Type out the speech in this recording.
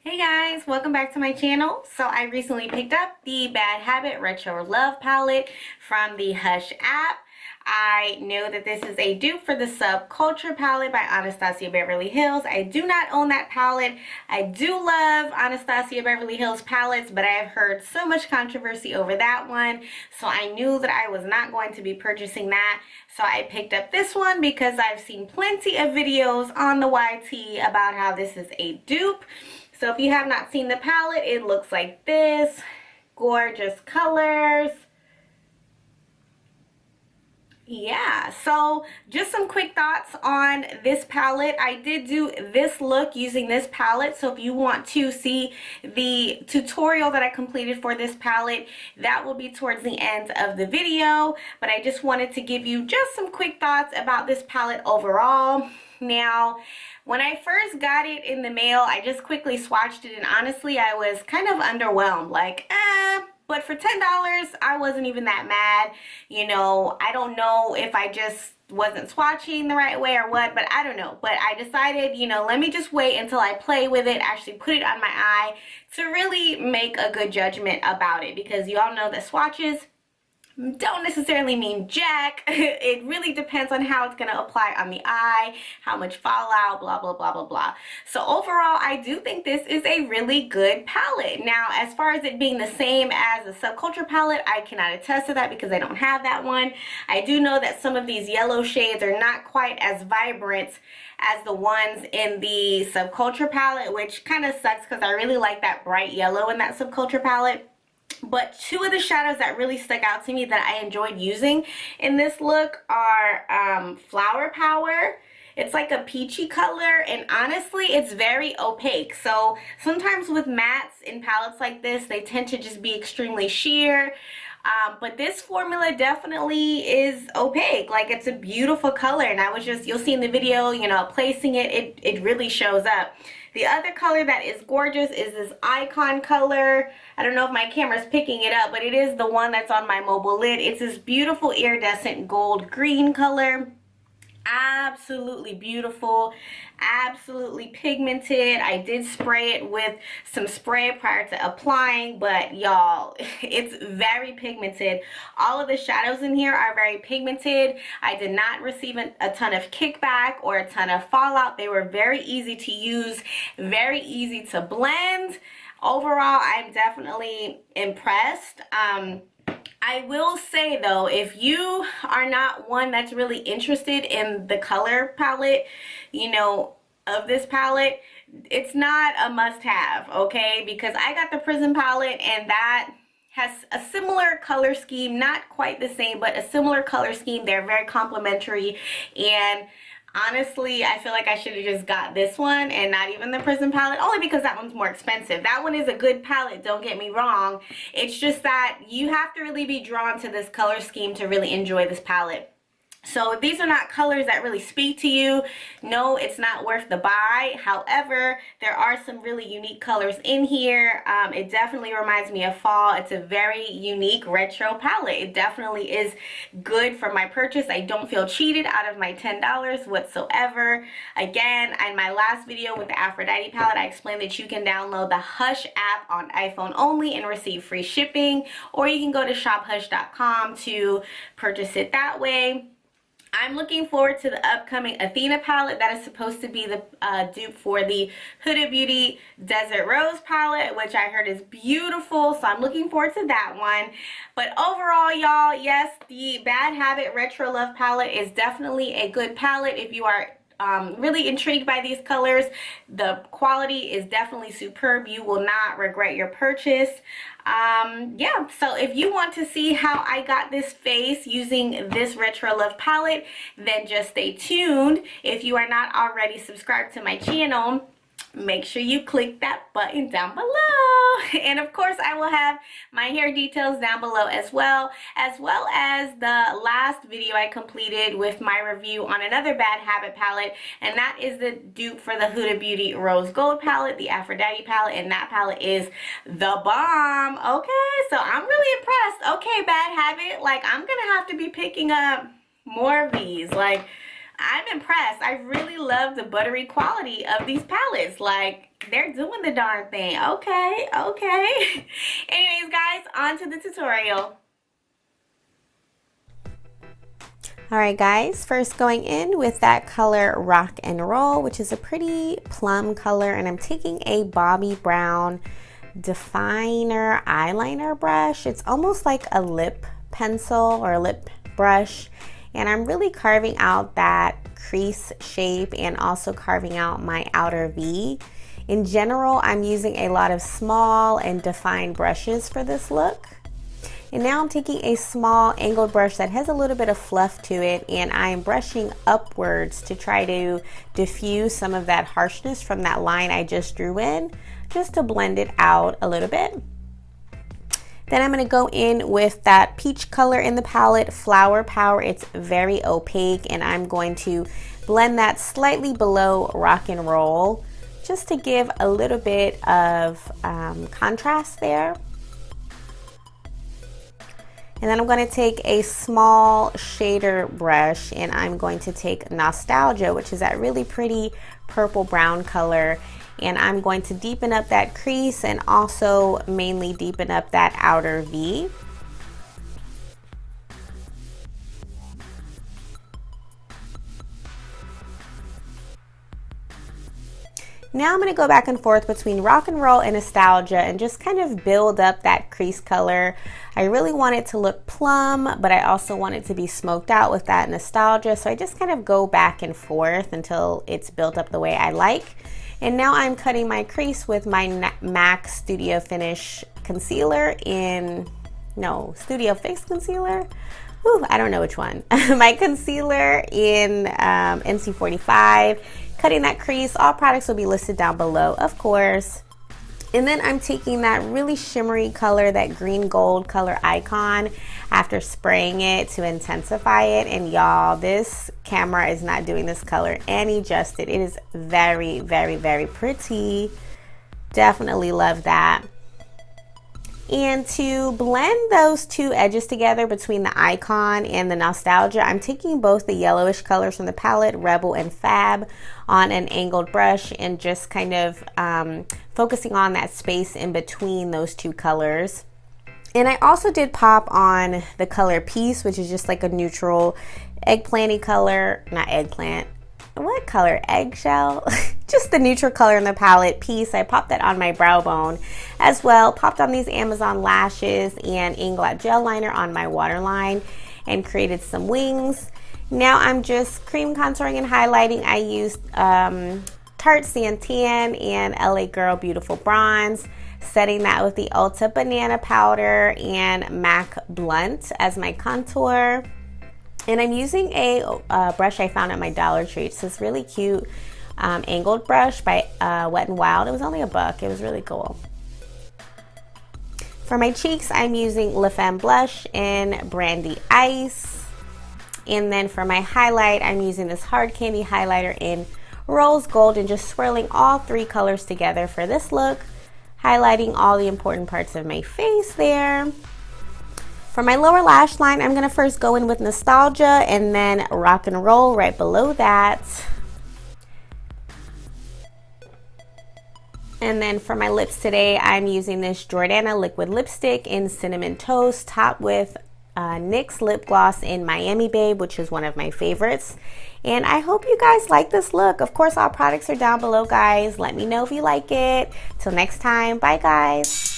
Hey guys, welcome back to my channel. So I recently picked up the Bad Habit Retro Love palette from the Hush app. I know that this is a dupe for the Subculture palette by Anastasia Beverly Hills. I do not own that palette. I do love Anastasia Beverly Hills palettes, but I have heard so much controversy over that one. So I knew that I was not going to be purchasing that. So I picked up this one because I've seen plenty of videos on the YT about how this is a dupe. So if you have not seen the palette, it looks like this. Gorgeous colors. Yeah, so just some quick thoughts on this palette. I did do this look using this palette, so if you want to see the tutorial that I completed for this palette, that will be towards the end of the video. But I just wanted to give you just some quick thoughts about this palette overall. Now, when I first got it in the mail, I just quickly swatched it, and honestly, I was kind of underwhelmed, like, but for $10, I wasn't even that mad. You know, I don't know if I just wasn't swatching the right way or what, but I don't know. But I decided, you know, let me just wait until I play with it, actually put it on my eye to really make a good judgment about it, because you all know that swatches don't necessarily mean jack. It really depends on how it's going to apply on the eye, how much fallout, blah, blah, blah, blah, blah. So overall, I do think this is a really good palette. Now, as far as it being the same as the Subculture palette, I cannot attest to that because I don't have that one. I do know that some of these yellow shades are not quite as vibrant as the ones in the Subculture palette, which kind of sucks because I really like that bright yellow in that Subculture palette. But two of the shadows that really stuck out to me that I enjoyed using in this look are Flower Power. It's like a peachy color, and honestly, it's very opaque. So sometimes with mattes in palettes like this, they tend to just be extremely sheer. But this formula definitely is opaque. Like, it's a beautiful color, and I was just, you'll see in the video, you know, placing it, it really shows up. The other color that is gorgeous is this Icon color. I don't know if my camera's picking it up, but it is the one that's on my mobile lid. It's this beautiful iridescent gold green color. Absolutely beautiful, absolutely pigmented. I did spray it with some spray prior to applying, but y'all, it's very pigmented. All of the shadows in here are very pigmented. I did not receive a ton of kickback or a ton of fallout. They were very easy to use, very easy to blend. Overall, I'm definitely impressed. I will say though, if you are not one that's really interested in the color palette, you know, of this palette, it's not a must-have, okay? Because I got the Prism palette, and that has a similar color scheme, not quite the same, but a similar color scheme. They're very complementary, and honestly, I feel like I should have just got this one and not even the Prism palette, only because that one's more expensive. That one is a good palette, don't get me wrong. It's just that you have to really be drawn to this color scheme to really enjoy this palette. So if these are not colors that really speak to you, no, it's not worth the buy. However, there are some really unique colors in here. It definitely reminds me of fall. It's a very unique retro palette. It definitely is good for my purchase. I don't feel cheated out of my $10 whatsoever. Again, in my last video with the Aphrodite palette, I explained that you can download the Hush app on iPhone only and receive free shipping, or you can go to shophush.com to purchase it that way. I'm looking forward to the upcoming Athena palette that is supposed to be the dupe for the Huda Beauty Desert Rose palette, which I heard is beautiful, so I'm looking forward to that one. But overall, y'all, yes, the Bad Habit Retro Love palette is definitely a good palette if you are really intrigued by these colors. The quality is definitely superb. You will not regret your purchase. Yeah, so if you want to see how I got this face using this Retro Love palette, then just stay tuned. If you are not already subscribed to my channel, make sure you click that button down below. And of course, I will have my hair details down below as well as the last video I completed with my review on another Bad Habit palette, and that is the dupe for the Huda Beauty Rose Gold palette, the Aphrodite palette, and that palette is the bomb. Okay, so I'm really impressed. Okay, Bad Habit, like, I'm gonna have to be picking up more of these. Like, I'm impressed. I really love the buttery quality of these palettes. Like, they're doing the darn thing. Okay, okay. Anyways, guys, on to the tutorial. Alright guys, first going in with that color Rock and Roll, which is a pretty plum color, and I'm taking a Bobbi Brown definer eyeliner brush. It's almost like a lip pencil or a lip brush, and I'm really carving out that crease shape and also carving out my outer V. In general, I'm using a lot of small and defined brushes for this look. And now I'm taking a small angled brush that has a little bit of fluff to it, and I'm brushing upwards to try to diffuse some of that harshness from that line I just drew in, just to blend it out a little bit. Then I'm going to go in with that peach color in the palette, Flower Power. It's very opaque, and I'm going to blend that slightly below Rock and Roll just to give a little bit of contrast there. And then I'm going to take a small shader brush, and I'm going to take Nostalgia, which is that really pretty purple brown color, and I'm going to deepen up that crease and also mainly deepen up that outer V. Now I'm going to go back and forth between Rock and Roll and Nostalgia and just kind of build up that crease color. I really want it to look plum, but I also want it to be smoked out with that Nostalgia. So I just kind of go back and forth until it's built up the way I like. And now I'm cutting my crease with my MAC Studio Finish concealer Studio Fix concealer? Ooh, I don't know which one. My concealer in NC45. Cutting that crease. All products will be listed down below, of course. And then I'm taking that really shimmery color, that green gold color icon, after spraying it to intensify it. And y'all, this camera is not doing this color any justice. It is very, very, very pretty. Definitely love that. And to blend those two edges together between the icon and the Nostalgia, I'm taking both the yellowish colors from the palette, Rebel and Fab, on an angled brush and just kind of focusing on that space in between those two colors. And I also did pop on the color Peace, which is just like a neutral eggplanty color, not eggplant. What color? Eggshell? Just the neutral color in the palette, Peace. I popped that on my brow bone as well. Popped on these Amazon lashes and Inglot gel liner on my waterline and created some wings. Now I'm just cream contouring and highlighting. I used Tarte Santan and LA Girl Beautiful Bronze. Setting that with the Ulta Banana Powder and MAC Blunt as my contour. And I'm using a brush I found at my Dollar Tree. It's this really cute angled brush by Wet n Wild. It was only $1. It was really cool. For my cheeks, I'm using La Femme Blush in Brandy Ice. And then for my highlight, I'm using this Hard Candy highlighter in Rose Gold and just swirling all three colors together for this look. Highlighting all the important parts of my face there. For my lower lash line, I'm going to first go in with Nostalgia and then Rock and Roll right below that. And then for my lips today, I'm using this Jordana liquid lipstick in Cinnamon Toast, topped with NYX lip gloss in Miami Babe, which is one of my favorites. And I hope you guys like this look. Of course, all products are down below, guys. Let me know if you like it. Till next time, bye guys.